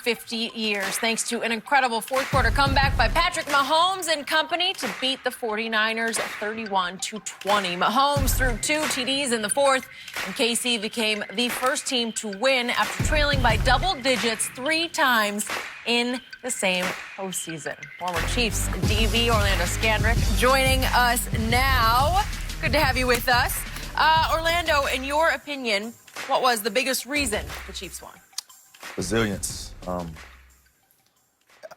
50 years, thanks to an incredible fourth-quarter comeback by Patrick Mahomes and company to beat the 49ers 31-20. Mahomes threw 2 TDs in the fourth, and KC became the first team to win after trailing by double digits 3 times in the same postseason. Former Chiefs DB Orlando Scandrick joining us now. Good to have you with us. Orlando, in your opinion, what was the biggest reason the Chiefs won? Resilience.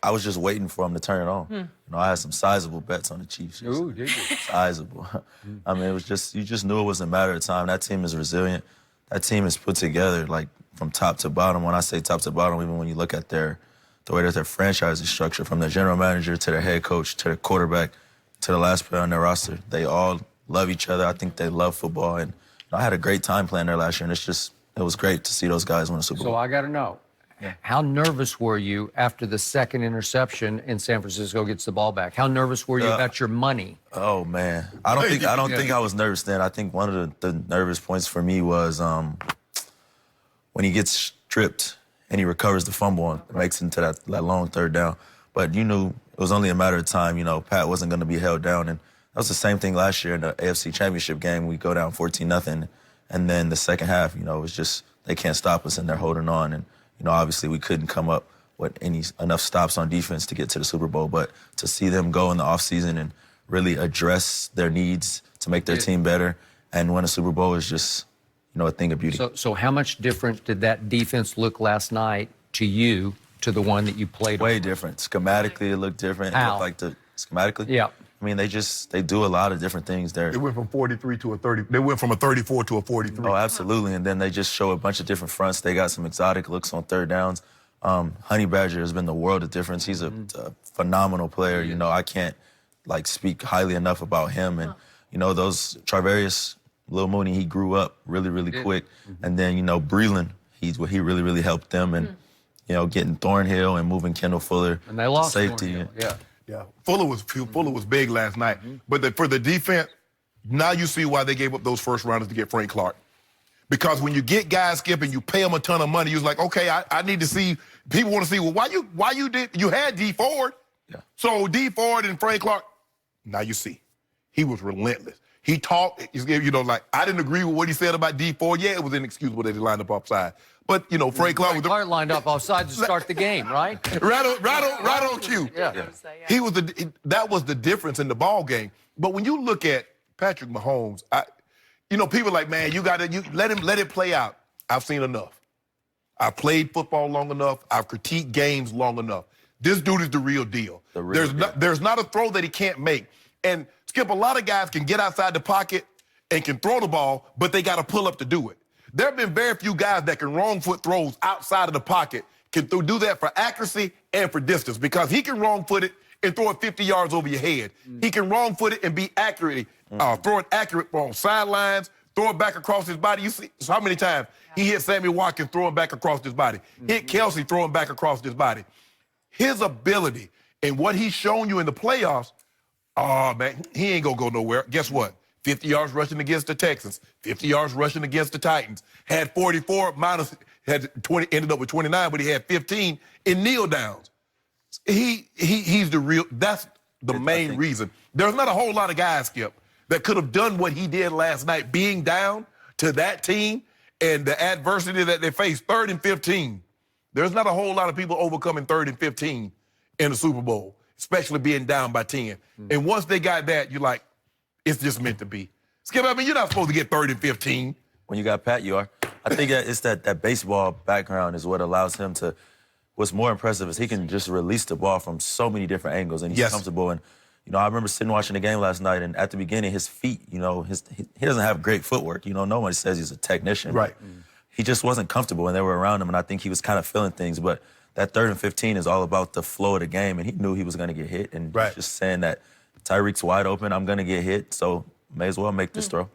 I was just waiting for them to turn it on. You know, I had some sizable bets on the Chiefs. Ooh, did you? Sizable. I mean, it was just, you just knew it was a matter of time. That team is resilient. That team is put together, like, from top to bottom. When I say top to bottom, even when you look at the way that their franchise is structured, from their general manager to their head coach to their quarterback to the last player on their roster, they all love each other. I think they love football. And I had a great time playing there last year, and it was great to see those guys win a Super Bowl. So I got to know, how nervous were you after the second interception and San Francisco gets the ball back? How nervous were you about your money? Oh man, I don't think I was nervous then. I think one of the nervous points for me was when he gets stripped and he recovers the fumble and makes it into that long third down. But you knew it was only a matter of time. You know, Pat wasn't going to be held down, and that was the same thing last year in the AFC Championship game. We go down 14-0, and then the second half, you know, it was just they can't stop us, and they're holding on. And you know, obviously we couldn't come up with enough stops on defense to get to the Super Bowl. But to see them go in the offseason and really address their needs to make their team better and win a Super Bowl is just, you know, a thing of beauty. So how much different did that defense look last night to you to the one that you played? Way different. Schematically, it looked different. How? It looked like schematically? Yeah. I mean, they do a lot of different things there. They went from 43 to a 30. They went from a 34 to a 43. Oh, absolutely. And then they just show a bunch of different fronts. They got some exotic looks on third downs. Honey Badger has been the world of difference. He's a phenomenal player. You know, I can't, like, speak highly enough about him. And, you know, those Charvarius, Lil Mooney, he grew up really, really quick. And then, you know, Breland, he really, really helped them. And, you know, getting Thornhill and moving Kendall Fuller. And they lost safety. Thornhill, yeah. Yeah, Fuller was big last night. But for the defense, now you see why they gave up those first rounders to get Frank Clark. Because when you get guys, Skip, and you pay them a ton of money, you're like, okay, I need to see. People want to see, well, why you had D Ford. Yeah. So D Ford and Frank Clark. Now you see, he was relentless. He talked, you know, like, I didn't agree with what he said about D Ford. Yeah, it was inexcusable that he lined up offside. But, you know, Frank Clark lined up offside to start the game, right? right on cue. Yeah. He was that was the difference in the ball game. But when you look at Patrick Mahomes, you know, people are like, man, you let it play out. I've seen enough. I've played football long enough. I've critiqued games long enough. This dude is the real deal. There's not a throw that he can't make. And Skip, a lot of guys can get outside the pocket and can throw the ball, but they got to pull up to do it. There have been very few guys that can wrong foot throws outside of the pocket, can do that for accuracy and for distance, because he can wrong foot it and throw it 50 yards over your head. He can wrong foot it and be accurate, throw it accurate on sidelines, throw it back across his body. You see so how many times he hit Sammy Watkins throwing back across his body, hit Kelsey throwing back across his body. His ability and what he's shown you in the playoffs, oh, man, he ain't going to go nowhere. Guess what? 50 yards rushing against the Texans, 50 yards rushing against the Titans. Had 44 minus, had 20, ended up with 29, but he had 15 in kneel downs. He's the real, that's the main reason. There's not a whole lot of guys, Skip, that could have done what he did last night, being down to that team and the adversity that they faced, 3rd and 15. There's not a whole lot of people overcoming 3rd and 15 in the Super Bowl, especially being down by 10. And once they got that, you're like, it's just meant to be. Skip, I mean, you're not supposed to get 3rd and 15. When you got Pat, you are. I think it's that baseball background is what allows him to. What's more impressive is he can just release the ball from so many different angles, and he's comfortable. And you know, I remember sitting watching the game last night, and at the beginning, his feet, you know, he doesn't have great footwork. You know, nobody says he's a technician. Right. He just wasn't comfortable when they were around him, and I think he was kind of feeling things. But that 3rd and 15 is all about the flow of the game, and he knew he was going to get hit, and just saying that Tyreek's wide open, I'm going to get hit, so may as well make this throw.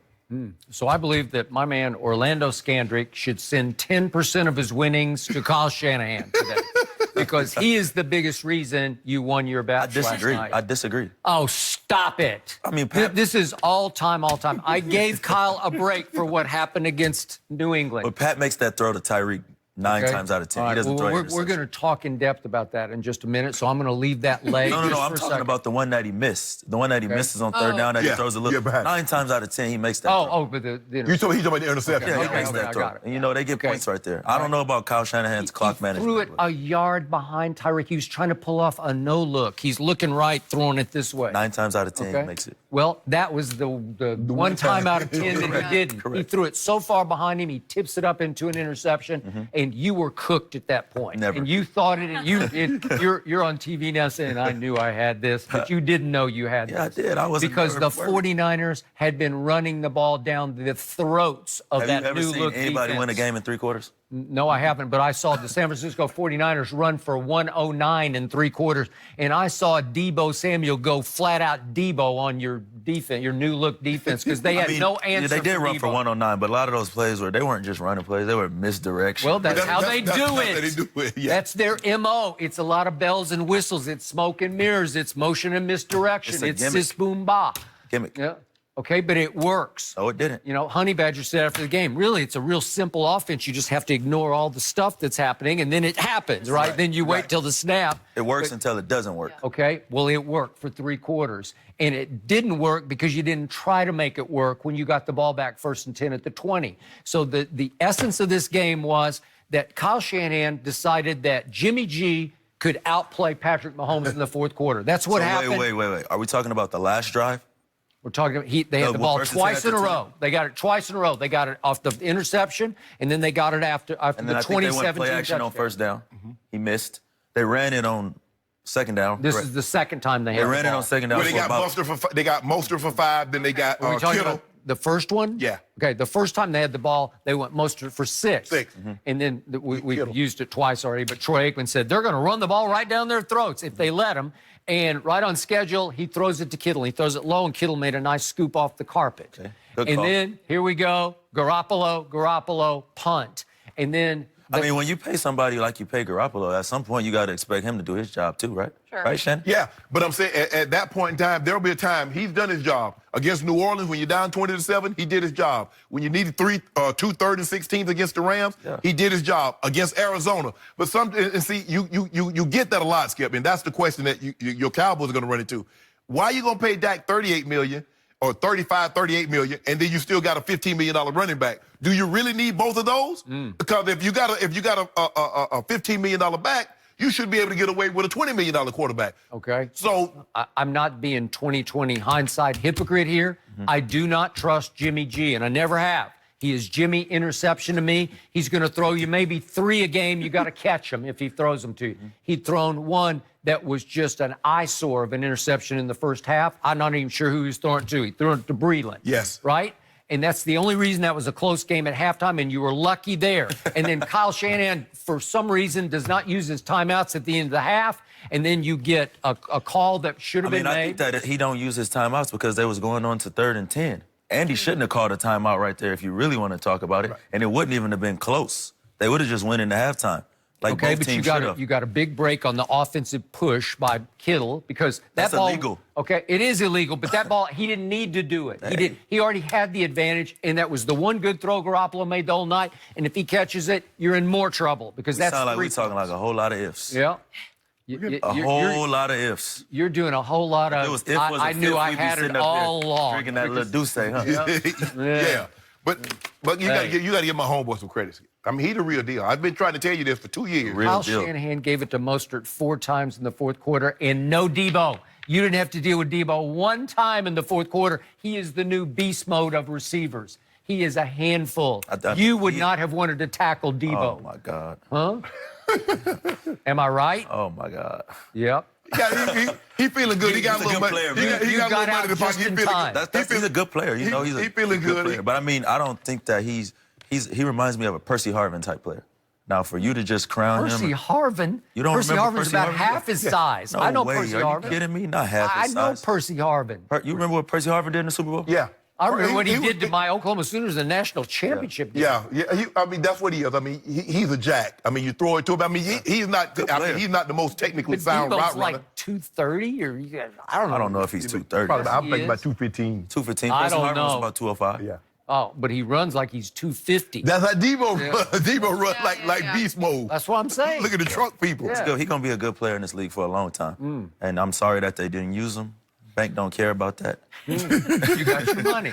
So I believe that my man Orlando Scandrick should send 10% of his winnings to Kyle Shanahan today, because he is the biggest reason you won your bet last night. I disagree. Oh, stop it. I mean, Pat, this is all time. I gave Kyle a break for what happened against New England. But Pat makes that throw to Tyreek Nine Okay? times out of 10. All He right, doesn't throw an we're interception. going to talk in depth about that in just a minute, so I'm going to leave that leg. No, just I'm for a talking second. about the one that he missed. The one that he misses on third down that Yeah, he throws a little. yeah, perhaps. 9 times out of 10, he makes that throw. Oh, but the You talking about the interception? Yeah, he Okay, makes okay, that I throw. got it. And, they get Okay. points right there. I don't know about Kyle Shanahan's clock He management. threw it a yard behind Tyreek. He was trying to pull off a no-look. He's looking right, throwing it this way. 9 times out of 10, he Okay. makes it. Well, that was the one time out of 10 that he didn't. He Correct. threw it so far behind him, he tips it up into an interception, and you were cooked at that point. Never. And you thought you're on TV now saying, I knew I had this, but you didn't know you had Yeah, I this. did. I wasn't Because the nervous. 49ers had been running the ball down the throats of Have that you ever new seen look anybody defense. win a game in 3 quarters? No, I haven't, but I saw the San Francisco 49ers run for 109 in 3 quarters, and I saw Deebo Samuel go flat out Deebo on your defense, your new look defense, because they had no answer. They did for run for Deebo. 109, but a lot of those plays they weren't just running plays; they were misdirection. Well, that's how they do how it. they do it, yeah. That's their MO. It's a lot of bells and whistles. It's smoke and mirrors. It's motion and misdirection. It's a It's gimmick. sis boom ba. Gimmick. Yeah. Okay, but it works. No, it didn't. Honey Badger said after the game, really, it's a real simple offense. You just have to ignore all the stuff that's happening, and then it happens, right? Then you wait till the snap. It works until it doesn't work. Okay, well, it worked for 3 quarters. And it didn't work because you didn't try to make it work when you got the ball back 1st and 10 at the 20. So the essence of this game was that Kyle Shanahan decided that Jimmy G could outplay Patrick Mahomes in the 4th quarter. That's what happened. Wait. Are we talking about the last drive? We're talking. They had the ball 1st and 10 twice at in a the row. 10. They got it twice in a row. They got it off the interception, and then they got it after And then the I think they went 2017 play action on touchdown. 1st down. He missed. They ran it on 2nd down. This Correct. is the second time they They had the ran it ball. on 2nd down. Well, they for got about- Mostert for 5, then they got Are we talking Kittle. about the first one? Yeah. Okay, the first time they had the ball, they went Mostert for 6. 6. And then we Kittle. used it twice already, but Troy Aikman said they're going to run the ball right down their throats if they let them. And right on schedule, he throws it to Kittle. He throws it low, and Kittle made a nice scoop off the carpet. Okay. Good And call. then here we go, Garoppolo, punt. And then I mean, when you pay somebody like you pay Garoppolo, at some point you got to expect him to do his job too, right? Sure. Right, Shannon? Yeah, but I'm saying at that point in time, there'll be a time he's done his job. Against New Orleans, when you're down 20-7, he did his job. When you needed 2 3rd and 16s against the Rams, he did his job. Against Arizona. But see, you get that a lot, Skip, and that's the question that your Cowboys are going to run into. Why are you going to pay Dak $38 million or $38 million, and then you still got a $15 million running back? Do you really need both of those? Because if you got a $15 million back, you should be able to get away with a $20 million quarterback. Okay. So I'm not being 20/20 hindsight hypocrite here. I do not trust Jimmy G, and I never have. He is Jimmy interception to me. He's going to throw you maybe 3 a game. You got to catch him if he throws them to you. He'd thrown one that was just an eyesore of an interception in the first half. I'm not even sure who he was throwing it to. He threw it to Breeland. Yes. Right? And that's the only reason that was a close game at halftime, and you were lucky there. And then Kyle Shanahan, for some reason, does not use his timeouts at the end of the half, and then you get a call that should have been I made. think that he don't use his timeouts because they was going on to 3rd and 10. Andy shouldn't have called a timeout right there if you really want to talk about it, and it wouldn't even have been close. They would have just went into halftime. Like Okay, both but teams you should have. got a big break on the offensive push by Kittle because that That's ball. illegal. Okay, it is illegal, but that ball he didn't need to do it. He already had the advantage, and that was the one good throw Garoppolo made the whole night. And if he catches it, you're in more trouble because We that's sound like 3 we talking like a whole lot of ifs. Yeah. A whole lot of ifs. You're doing a whole lot of. It was if I wasn't knew fifth, I we'd be had sitting it up there all along. drinking that little Douce, huh? yeah. But you got to give my homeboy some credit. I mean, he's the real deal. I've been trying to tell you this for 2 years. Real Kyle deal. Shanahan gave it to Mostert 4 times in the 4th quarter, and no Debo. You didn't have to deal with Debo 1 time in the 4th quarter. He is the new beast mode of receivers. He is a handful. You would not have wanted to tackle Debo. Oh my God. Huh? Am I right? Oh my God. Yep. He feeling good. He got a He's a little good money. player, man. He You got a got little money out in the pocket. just He in feeling time. good. He's a good player. You know, he feeling good. player. But I mean, I don't think that he reminds me of a Percy Harvin type player. Now, for you to just crown Percy him. Harvin. You don't Percy remember Harvin's Percy about Harvin? half his size. No I know way. Percy Are Harvin. you kidding me? Not half I his know size. Percy Harvin. You remember what Percy Harvin did in the Super Bowl? Yeah. I remember what he did to my Oklahoma Sooners in the national championship game. Yeah. I mean, that's what he is. I mean, he's a jack. I mean, you throw it to him. I mean, he's not. I mean, he's not the most technically But sound Debo's route runner. like 230 or I don't know. I don't know if he's 230. I'm He thinking is. about 215. 215. I Percy don't Harvin was know. about 205. Yeah. Oh, but he runs like he's 250. That's how Debo run. Debo run like beast mode. That's what I'm saying. Look at the truck people. Yeah. He's going to be a good player in this league for a long time. And I'm sorry that they didn't use him. Bank don't care about that. You got your money.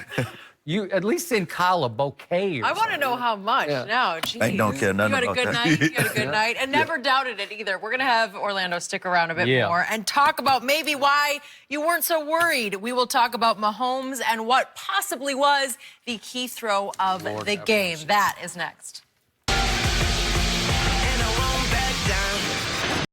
You at least send Kyle a bouquet. Or I want to know how much. Yeah. No, geez. Bank don't care nothing You had a about good that. night. You had a good night, and never doubted it either. We're gonna have Orlando stick around a bit Yeah. more and talk about maybe why you weren't so worried. We will talk about Mahomes and what possibly was the key throw of the game. That is next.